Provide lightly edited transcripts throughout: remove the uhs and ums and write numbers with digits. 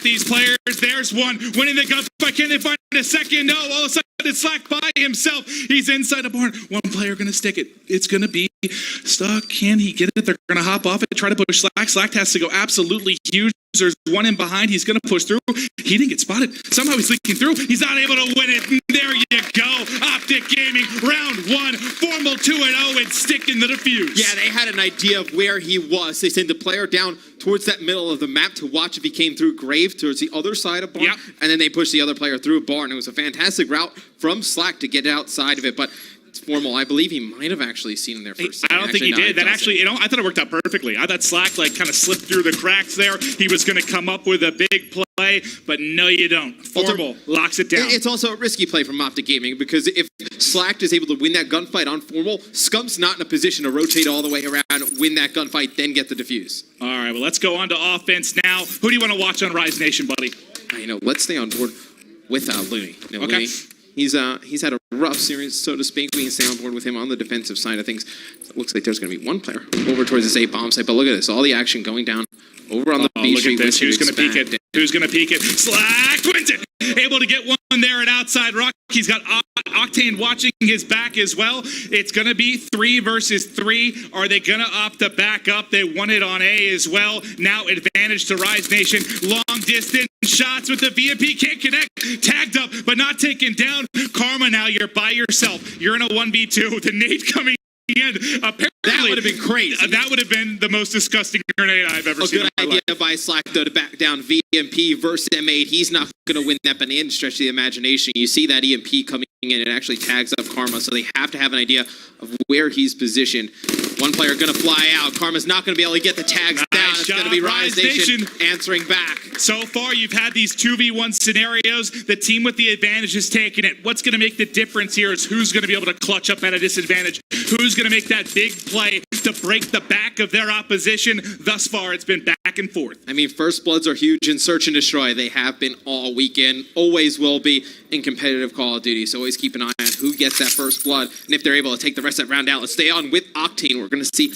these players. There's one winning the gunfight. Can they find a second? No, all of a sudden it's Slack by himself. He's inside the barn. One player going to stick it. It's going to be Stuck. Can he get it? They're going to hop off it, try to push Slack. Slack has to go absolutely huge. There's one in behind. He's going to push through. He didn't get spotted. Somehow he's leaking through. He's not able to win it. There you go. Optic Gaming, round one. Formal 2-0 and sticking the defuse. Yeah, they had an idea of where he was. They sent the player down towards that middle of the map to watch if he came through Grave towards the other side of Barn. Yep. And then they pushed the other player through Barn. It was a fantastic route from Slack to get outside of it. But it's Formal. I believe he might have actually seen him there first. I don't think he did. That actually, I thought it worked out perfectly. I thought Slack like kind of slipped through the cracks there. He was going to come up with a big play, but no, you don't. Formal locks it down. It's also a risky play from Optic Gaming because if Slack is able to win that gunfight on Formal, Scump's not in a position to rotate all the way around, win that gunfight, then get the defuse. All right, well, let's go on to offense now. Who do you want to watch on Rise Nation, buddy? Let's stay on board with Looney. Okay. Looney, he's had a rough series, so to speak. We can stay on board with him on the defensive side of things. It looks like there's going to be one player over towards this A bomb site, but look at this. All the action going down over on the B street. Look at this. Who's going to peek it? Who's going to peek it? Slack wins it. Able to get one there at outside rock. He's got Octane watching his back as well. It's going to be 3 versus 3. Are they going to opt to back up? They won it on A as well. Now advantage to Rise Nation. Long distance shots with the VMP. Can't connect. Tagged up, but not taken down. Karma, now you're by yourself. You're in a 1v2. The nade coming in. Apparently, that would have been crazy. That would have been the most disgusting grenade I've ever seen. A good idea by Slack, though, to back down VMP versus M8. He's not going to win that banana stretch of the imagination. You see that EMP coming in. It actually tags up Karma, so they have to have an idea of where he's positioned. One player going to fly out. Karma's not going to be able to get the tags down. It's going to be Rise Nation answering back. So far, you've had these 2v1 scenarios. The team with the advantage is taking it. What's going to make the difference here is who's going to be able to clutch up at a disadvantage. Who's going to make that big play to break the back of their opposition. Thus far, it's been back and forth. I mean, First Bloods are huge in Search and Destroy. They have been all weekend, always will be in competitive Call of Duty. So always keep an eye on who gets that First Blood. And if they're able to take the rest of that round out, let's stay on with Octane. We're going to see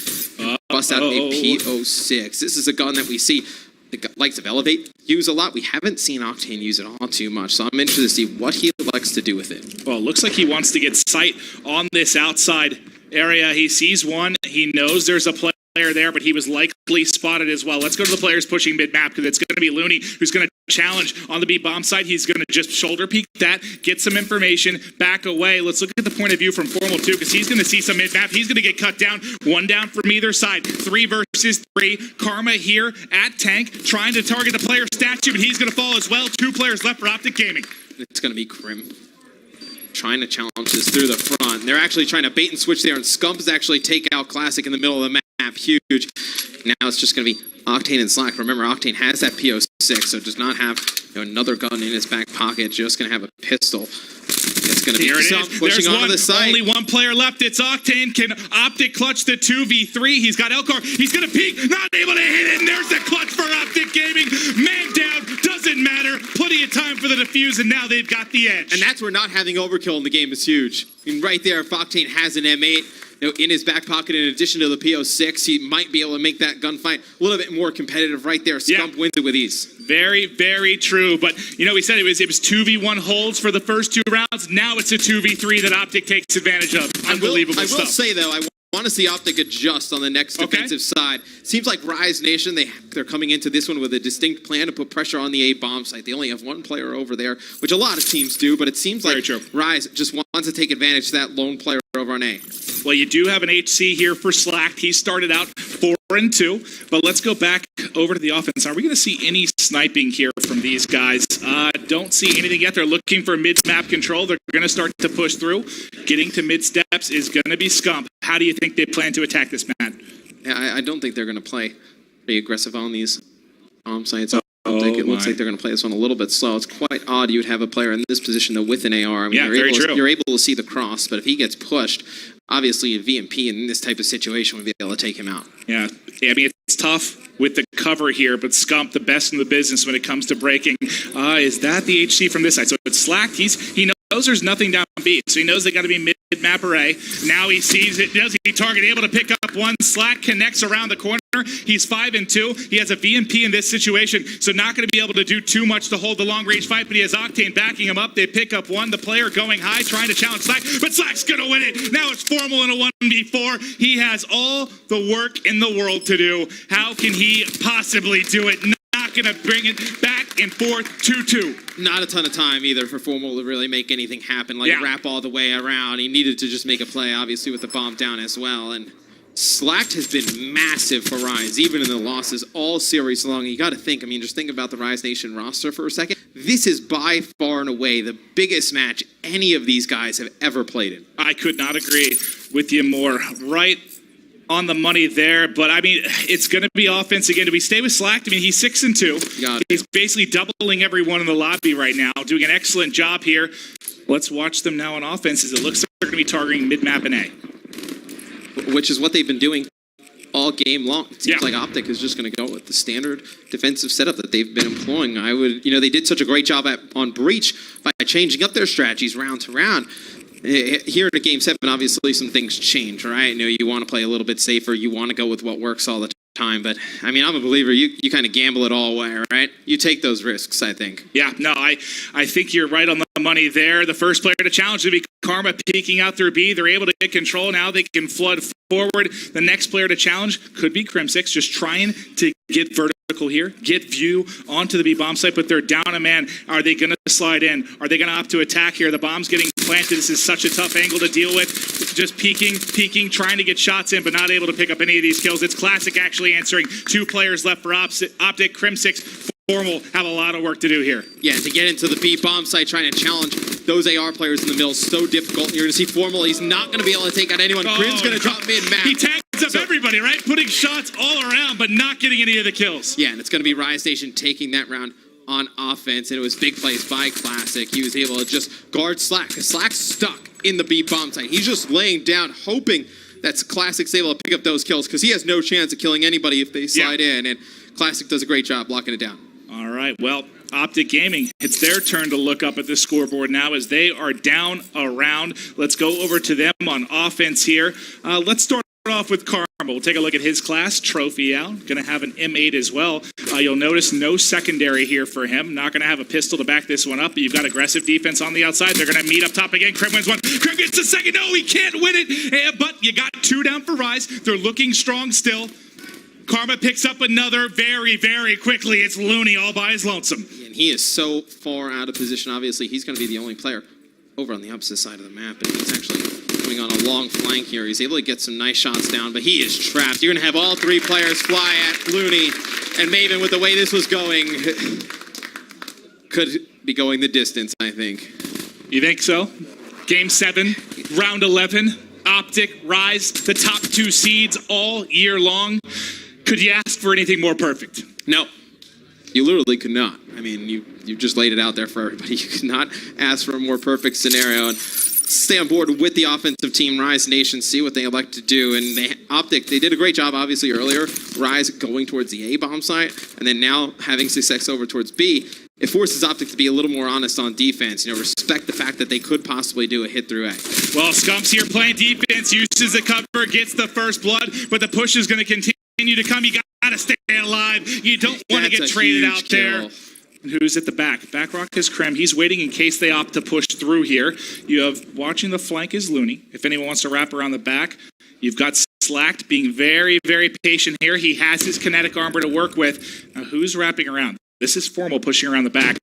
bust out a P06. This is a gun that we see the likes of Elevate use a lot. We haven't seen Octane use it all too much, so I'm interested to see what he likes to do with it. Well, it looks like he wants to get sight on this outside area. He sees one. He knows there's a player there, but he was likely spotted as well. Let's go to the players pushing mid-map because it's going to be Looney who's going to challenge on the B bomb side. He's going to just shoulder peek that, get some information, back away. Let's look at the point of view from Formal 2 because he's going to see some mid-map. He's going to get cut down. One down from either side. 3 versus 3. Karma here at tank trying to target the player statue, but he's going to fall as well. 2 players left for Optic Gaming. It's going to be Crim trying to challenge this through the front. They're actually trying to bait and switch there, and Scump is actually take out Classic in the middle of the map. Huge. Now it's just going to be Octane and Slack. Remember, Octane has that P06, so does not have another gun in his back pocket. Just going to have a pistol. It's going to be Scump pushing onto the side. Only one player left. It's Octane. Can Optic clutch the 2v3? He's got Elcar. He's going to peek. Not able to hit it. And there's the clutch for Optic Gaming. Man down. Doesn't matter. Plenty of time for the defuse, and now they've got the edge. And that's where not having overkill in the game is huge. I mean, right there, if Octane has an M8 in his back pocket, in addition to the P06, he might be able to make that gunfight a little bit more competitive right there. Scump wins it with ease. Very, very true. But, we said it was 2v1 holds for the first 2 rounds. Now it's a 2v3 that Optic takes advantage of. Unbelievable stuff. I will say, though, I want to see Optic adjust on the next defensive side. Seems like Rise Nation, they're coming into this one with a distinct plan to put pressure on the A bomb site. They only have 1 player over there, which a lot of teams do, but it seems like Rise just wants to take advantage of that lone player over on A. Well, you do have an HC here for Slack. He started out 4-2, but let's go back over to the offense. Are we going to see any sniping here from these guys? Don't see anything yet. They're looking for mid-map control. They're going to start to push through. Getting to mid-steps is going to be Scump. How do you think they plan to attack this, Matt? Yeah, I don't think they're going to play pretty aggressive on these bomb sites. It looks like they're going to play this one a little bit slow. It's quite odd you would have a player in this position though with an AR. I mean, you're able to see the cross, but if he gets pushed, obviously a VMP in this type of situation would be able to take him out. Yeah, I mean, it's tough with the cover here, but Scump, the best in the business when it comes to breaking. Is that the HC from this side? So it's Slack. He knows there's nothing down B, so he knows they got to be mid-map array. Now he sees it. Does he target? Able to pick up one. Slack connects around the corner. He's 5 and 2. He has a VMP in this situation, so not going to be able to do too much to hold the long-range fight, but he has Octane backing him up. They pick up one. The player going high, trying to challenge Slack, but Slack's going to win it. Now it's Formal in a 1v4. He has all the work in the world to do. How can he possibly do it? Not going to bring it back and forth 2-2. Not a ton of time either for Formal to really make anything happen, wrap all the way around. He needed to just make a play, obviously, with the bomb down as well. And Slack has been massive for Rise, even in the losses all series long. You got to think, just think about the Rise Nation roster for a second. This is by far and away the biggest match any of these guys have ever played in. I could not agree with you more. Right on the money there, but it's going to be offense again. Do we stay with Slack? He's 6 and 2. He's basically doubling everyone in the lobby right now, doing an excellent job here. Let's watch them now on offense as it looks like they're going to be targeting mid-map and A. Which is what they've been doing all game long. It seems like Optic is just going to go with the standard defensive setup that they've been employing. They did such a great job on Breach by changing up their strategies round to round. Here in Game 7, obviously some things change, right? You want to play a little bit safer. You want to go with what works all the time. But, I'm a believer. You kind of gamble it all away, right? You take those risks, I think. Yeah, no, I think you're right on the money there. The first player to challenge would be Karma peeking out through B. They're able to get control. Now they can flood forward. The next player to challenge could be Crimsix, just trying to get vertical here, get view onto the B bomb site, but they're down a man. Are they going to slide in? Are they going to opt to attack here? The bomb's getting planted. This is such a tough angle to deal with. Just peeking, trying to get shots in, but not able to pick up any of these kills. It's Classic actually answering. 2 players left for Optic. Crimsix, Formal have a lot of work to do here. Yeah, to get into the B bomb site, trying to challenge those AR players in the middle, so difficult. You're going to see Formal. He's not going to be able to take out anyone. Crim's going to drop mid-map. He tags up everybody, right? Putting shots all around, but not getting any of the kills. Yeah, and it's going to be Rise Nation taking that round on offense, and it was big plays by Classic. He was able to just guard Slack, because Slack's stuck in the B bomb site. He's just laying down, hoping that Classic's able to pick up those kills, because he has no chance of killing anybody if they slide in, and Classic does a great job locking it down. All right, well, Optic Gaming, it's their turn to look up at the scoreboard now as they are down a round. Let's go over to them on offense here. Let's start off with Karma. We'll take a look at his class. Trophy out. Going to have an M8 as well. You'll notice no secondary here for him. Not going to have a pistol to back this one up, but you've got aggressive defense on the outside. They're going to meet up top again. Krim wins one. Krim gets the second. No, he can't win it. But you got 2 down for Rise. They're looking strong still. Karma picks up another very, very quickly. It's Looney all by his lonesome. And he is so far out of position. Obviously, he's going to be the only player over on the opposite side of the map. And he's actually coming on a long flank here. He's able to get some nice shots down, but he is trapped. You're going to have all 3 players fly at Looney. And Maven, with the way this was going, could be going the distance, I think. You think so? Game 7, round 11. Optic, Rise, the top 2 seeds all year long. Could you ask for anything more perfect? No, you literally could not. You just laid it out there for everybody. You could not ask for a more perfect scenario. And stay on board with the offensive team, Rise Nation, see what they elect to do. And Optic, they did a great job, obviously, earlier. Rise going towards the A bomb site, and then now having success over towards B. It forces Optic to be a little more honest on defense. Respect the fact that they could possibly do a hit through A. Well, Scump's here playing defense, uses the cover, gets the first blood, but the push is going to continue to come. You got to stay alive. You don't want to get traded out there. And who's at the back? Backrock is Krem. He's waiting in case they opt to push through here. You have watching the flank is Looney. If anyone wants to wrap around the back, you've got Slacked being very, very patient here. He has his kinetic armor to work with. Now, who's wrapping around? This is Formal pushing around the back.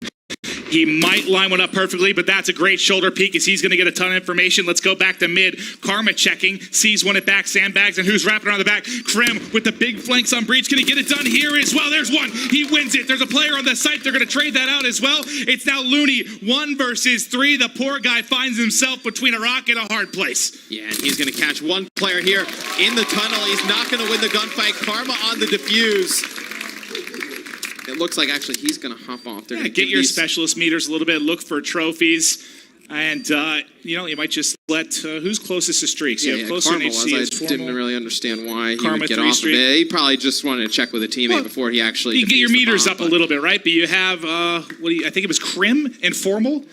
He might line one up perfectly, but that's a great shoulder peek as he's going to get a ton of information. Let's go back to mid. Karma checking, sees one at back, sandbags, and who's wrapping around the back? Krim with the big flanks on Breach. Going to get it done here as well. There's one. He wins it. There's a player on the site. They're going to trade that out as well. It's now Looney, 1 versus 3. The poor guy finds himself between a rock and a hard place. Yeah, and he's going to catch one player here in the tunnel. He's not going to win the gunfight. Karma on the defuse. It looks like actually he's going to hop off there. Yeah, get your specialist meters a little bit. Look for trophies. And, you might just let who's closest to streaks. Yeah, closer Karma in HC was. is I didn't really understand why he Karma would get off of it. He probably just wanted to check with a teammate before he actually. You get your meters up a little bit, right? But you have I think it was Krim and Formal.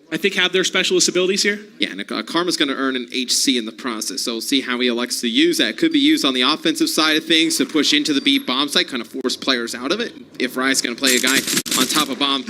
I think, have their specialist abilities here. Yeah, and Karma's going to earn an HC in the process, so we'll see how he elects to use that. Could be used on the offensive side of things to push into the B bomb site, kind of force players out of it. If Riot's going to play a guy on top of bomb,